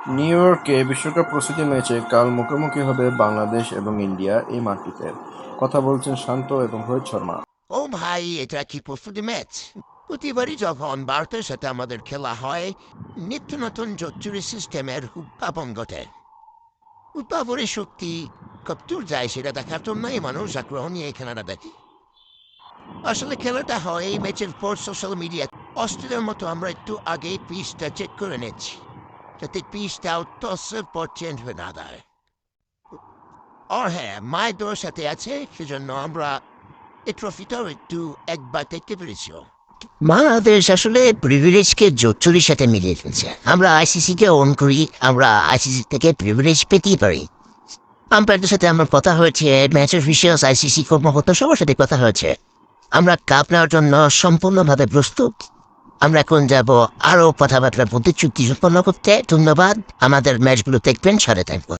New ইয়র্কে বিশ্বকাপ প্রস্তুতি ম্যাচে কাল মুখোমুখি হবে বাংলাদেশ এবং ইন্ডিয়া এই মাটিতে। কথা বলছেন শান্ত এবং রোহিত শর্মা। ও ভাই, এটা কি প্রস্তুতি ম্যাচ? প্রতিবারই যখন ভারতের সাথে আমাদের খেলা হয়, নিত্য নতুন জটিল সিস্টেমের উদ্ভাবন ঘটে। উদ্ভাবনের শক্তি কতদূর যায় সেটা দেখার জন্যই মানুষ আগ্রহ নিয়ে এই খেলাটা দেখে। আসলে খেলাটা হয় এই ম্যাচের পর সোশ্যাল মিডিয়া। অস্ট্রেলিয়ার মতো আমরা একটু আগে পিচটা চেক করে নিচ্ছি, যাতে পিচটা টসের পর চেঞ্জ হয়ে না যায়। আর হ্যাঁ, মায়ের দোর সাথে আছে, সেজন্য আমরা এই ট্রফিটাও একটু একবার দেখতে পেরেছি। বাংলাদেশ আসলে প্রিভিলেজকে জোচ্চুরির সাথে মিলিয়ে ফেলছে। আমরা আইসিসি কে অন করি, আমরা আইসিসি থেকে প্রিভিলেজ পেতেই পারি। আম্পায়ারদের সাথে আমার কথা হয়েছে, ম্যাচ অফিসিয়ালস, আইসিসি কর্মকর্তা সবার সাথে কথা হয়েছে। আমরা কাপ নেওয়ার জন্য সম্পূর্ণভাবে প্রস্তুত। আমরা এখন যাব আরো কথাবার্তা প্রতিশ্রুতি সম্পন্ন করতে। ধন্যবাদ। আমাদের ম্যাচগুলো দেখবেন, সাথে থাকবো।